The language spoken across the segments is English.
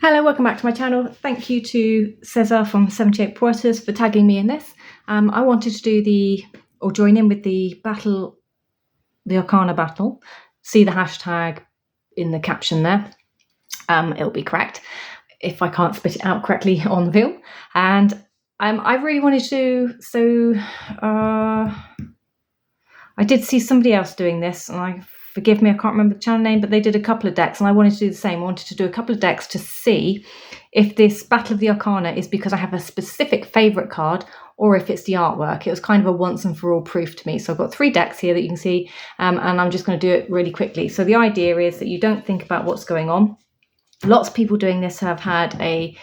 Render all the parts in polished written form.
Hello, welcome back to my channel. Thank you to César from 78 Pointers for tagging me in this. I wanted to do join in with the Arcana battle. See the hashtag in the caption there. It'll be correct if I can't spit it out correctly on the film. And I really wanted to do, I did see somebody else doing this, and forgive me, I can't remember the channel name, but they did a couple of decks, and I wanted to do the same. I wanted to do a couple of decks to see if this Battle of the Arcana is because I have a specific favourite card or if it's the artwork. It was kind of a once and for all proof to me. So I've got 3 decks here that you can see, and I'm just going to do it really quickly. So the idea is that you don't think about what's going on. Lots of people doing this have had a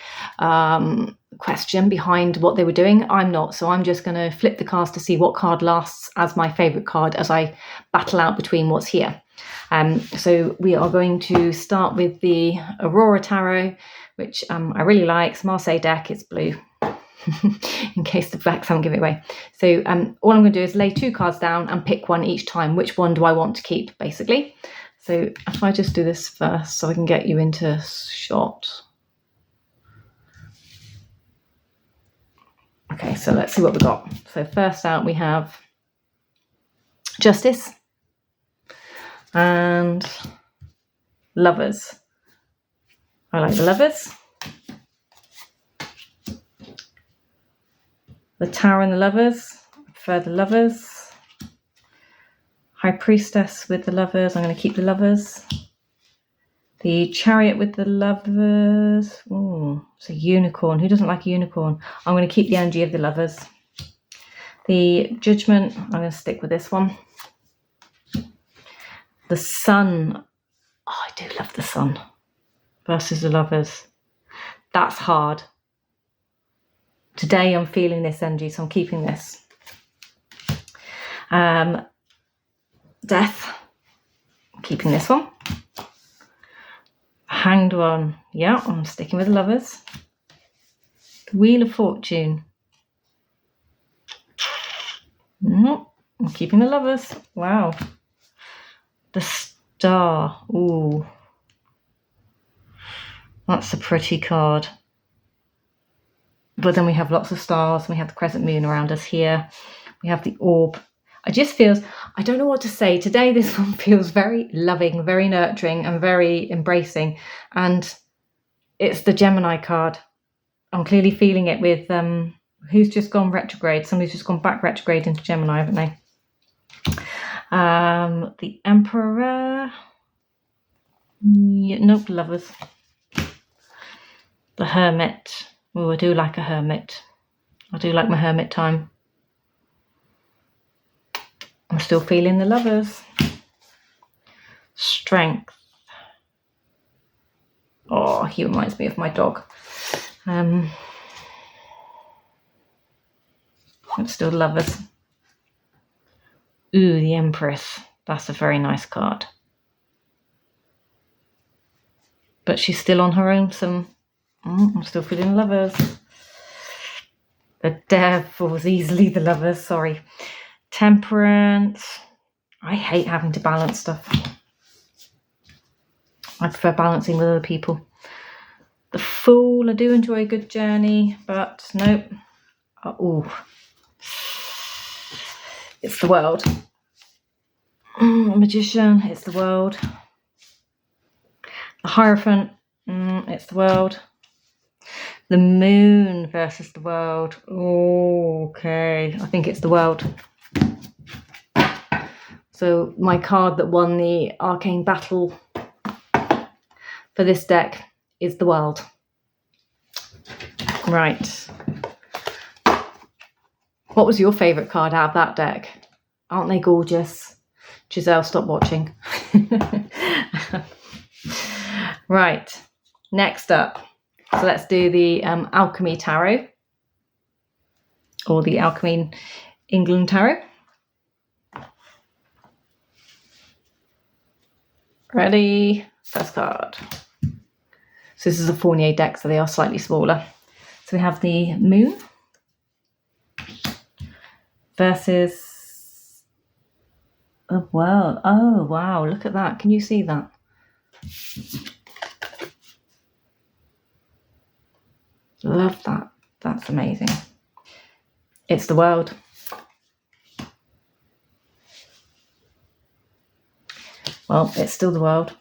question behind what they were doing. I'm not, so I'm just going to flip the cards to see what card lasts as my favourite card as I battle out between what's here. So we are going to start with the Aurora Tarot, which I really like. It's Marseille deck, it's blue, in case the blacks haven't given it away. So all I'm going to do is lay 2 cards down and pick one each time. Which one do I want to keep, basically? So if I just do this first so I can get you into shot. Okay, so let's see what we got. So first out we have Justice and Lovers. I like the Lovers. The Tower and the Lovers. I prefer the Lovers. High Priestess with the Lovers. I'm going to keep the Lovers. The Chariot with the Lovers. Oh, it's a unicorn. Who doesn't like a unicorn? I'm going to keep the energy of the Lovers. The Judgment. I'm going to stick with this one. The Sun. Oh, I do love the Sun. Versus the Lovers. That's hard. Today I'm feeling this energy, so I'm keeping this. Death. I'm keeping this one. Hanged One. Yeah, I'm sticking with the Lovers. The Wheel of Fortune. Nope, I'm keeping the Lovers. Wow. The Star. Ooh. That's a pretty card. But then we have lots of stars. We have the crescent moon around us here. We have the orb. I don't know what to say. Today this one feels very loving, very nurturing and very embracing. And it's the Gemini card. I'm clearly feeling it with who's just gone retrograde. Somebody's just gone back retrograde into Gemini, haven't they? The Emperor. Yeah, nope, Lovers. The Hermit. Oh, I do like a hermit. I do like my hermit time. I'm still feeling the Lovers. Strength. Oh, he reminds me of my dog. It's still Lovers. Ooh, the Empress. That's a very nice card. But she's still on her own. I'm still feeling Lovers. The Devil's easily the Lovers, sorry. Temperance. I hate having to balance stuff. I prefer balancing with other people. The Fool. I do enjoy a good journey, but nope. Oh, it's the World. Magician. It's the World. The Hierophant. It's the World. The Moon versus the World. Oh, okay. I think it's the World. So my card that won the arcane battle for this deck is the World. Right. What was your favourite card out of that deck? Aren't they gorgeous? Giselle, stop watching. Right. Next up. So let's do the Alchemy Tarot. Or the Alchemy England Tarot. Ready? First card. So this is a Fournier deck, so they are slightly smaller. So we have the Moon versus the World. Oh, wow, look at that. Can you see that? Love that. That's amazing. It's the world. Well, it's still the world.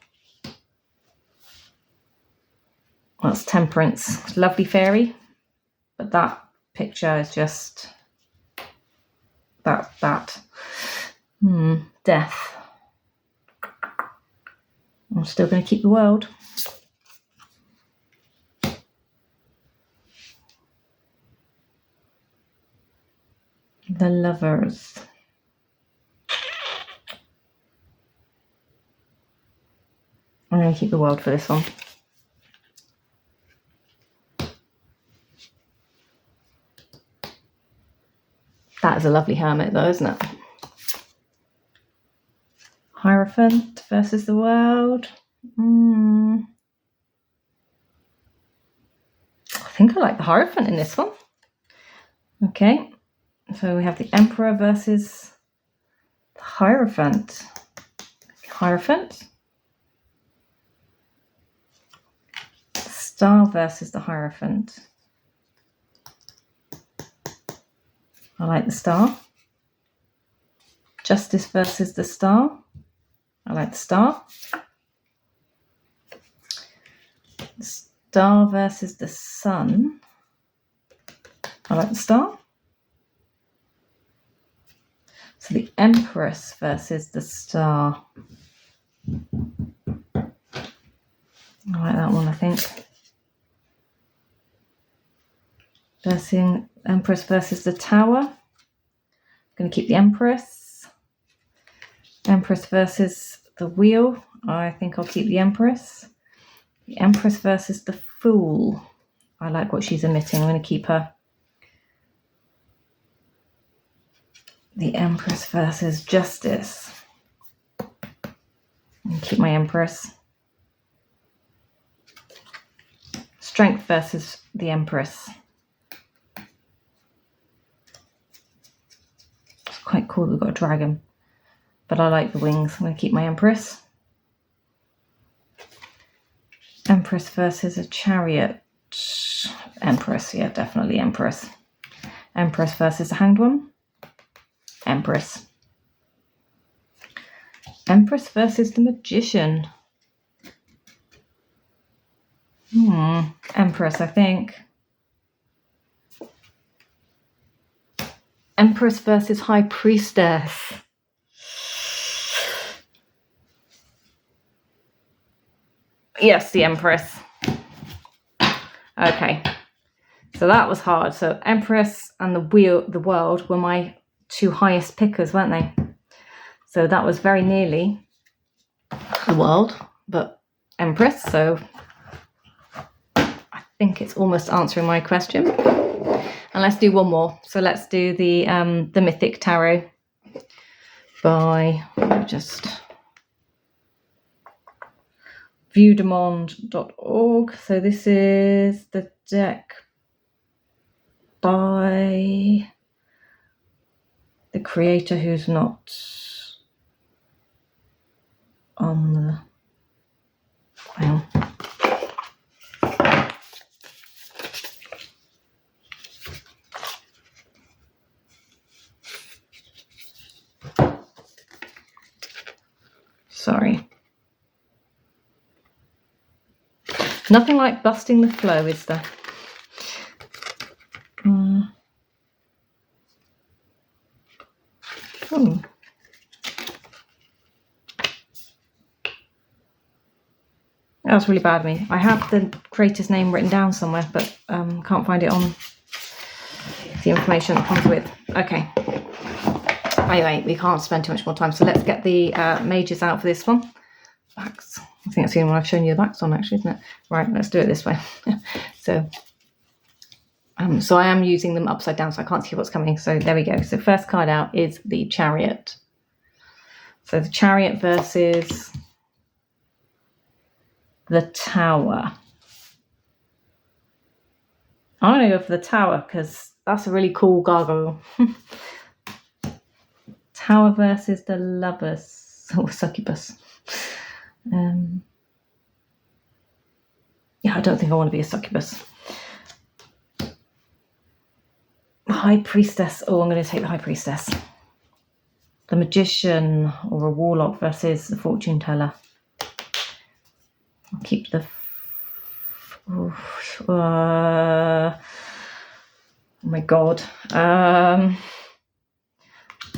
That's temperance. Lovely fairy. But that picture is just that. Death. I'm still going to keep the world. The Lovers. I'm going to keep the world for this one. That is a lovely hermit though, isn't it? Hierophant versus the world. I think I like the Hierophant in this one. Okay, so we have the Emperor versus the Hierophant. Hierophant. Star versus the Hierophant. I like the Star. Justice versus the Star. I like the Star. Star versus the Sun. I like the Star. So the Empress versus the Star. I like that one, I think. Empress versus the Tower. I'm going to keep the Empress. Empress versus the Wheel. I think I'll keep the Empress. The Empress versus the Fool. I like what she's emitting. I'm going to keep her. The Empress versus Justice. And keep my Empress. Strength versus the Empress. It's quite cool that we've got a dragon. But I like the wings. I'm going to keep my Empress. Empress versus a Chariot. Empress, yeah, definitely Empress. Empress versus the Hanged One. Empress. Empress versus the Magician. Empress, I think. Empress versus High Priestess. Yes, the Empress. Okay. So that was hard. So Empress and the world were my two highest pickers, weren't they? So that was very nearly the world, but Empress. So I think it's almost answering my question. And let's do one more. So let's do the Mythic Tarot by just viewdemond.org. So this is the deck by the creator who's not on the... Hang on. Sorry. Nothing like busting the flow, is there? That was really bad of me. I have the creator's name written down somewhere, but can't find it on the information that comes with. Okay. Anyway, we can't spend too much more time, so let's get the mages out for this one. Backs. I think that's the only one I've shown you the backs on, actually, isn't it? Right, let's do it this way. So I am using them upside down, so I can't see what's coming. So there we go. So first card out is the Chariot. So the Chariot versus the Tower. I'm going to go for the Tower because that's a really cool gargoyle. Tower versus the Lovers, or Succubus. Yeah, I don't think I want to be a succubus. High Priestess. Oh, I'm going to take the High Priestess. The Magician or a Warlock versus the Fortune Teller. I'll keep the... oh my God.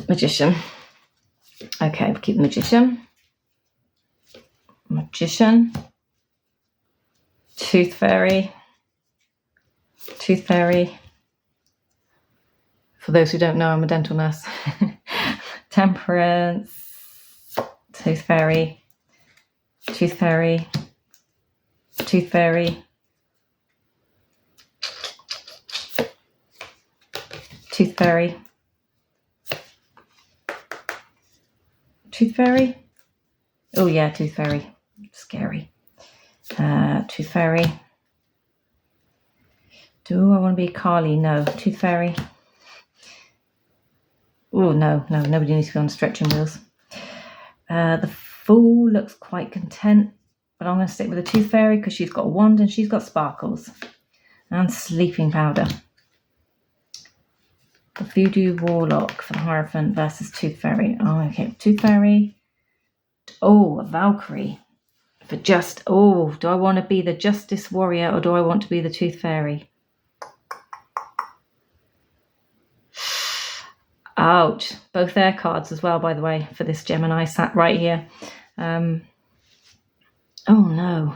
Magician. Okay, we'll keep the Magician. Magician. Tooth Fairy. Tooth Fairy. For those who don't know, I'm a dental nurse. Temperance. Tooth Fairy. Tooth Fairy. Tooth Fairy. Tooth Fairy. Tooth Fairy. Oh yeah, Tooth Fairy. Scary. Tooth Fairy. Do I want to be Carly? No. Tooth Fairy. Oh no, nobody needs to be on stretching wheels. The Fool looks quite content, but I'm going to stick with the Tooth Fairy because she's got a wand and she's got sparkles. And Sleeping Powder. The Voodoo Warlock for the Hierophant versus Tooth Fairy. Oh, okay. Tooth Fairy. Oh, a Valkyrie. For just... oh, do I want to be the Justice Warrior or do I want to be the Tooth Fairy? Ouch. Both their cards as well, by the way, for this Gemini sat right here. Oh, no.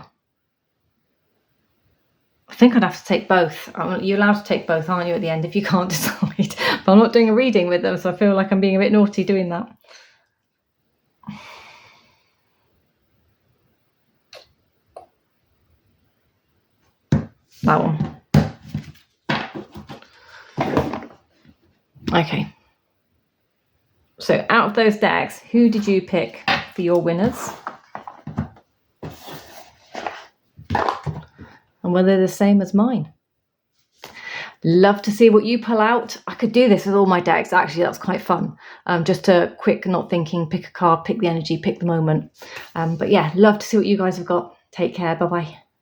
I think I'd have to take both. You're allowed to take both, aren't you, at the end if you can't decide? But I'm not doing a reading with them, so I feel like I'm being a bit naughty doing that. That one. Okay. So out of those decks, who did you pick for your winners? And were they the same as mine? Love to see what you pull out. I could do this with all my decks. Actually, that's quite fun. Just a quick, not thinking, pick a card, pick the energy, pick the moment. But yeah, love to see what you guys have got. Take care. Bye-bye.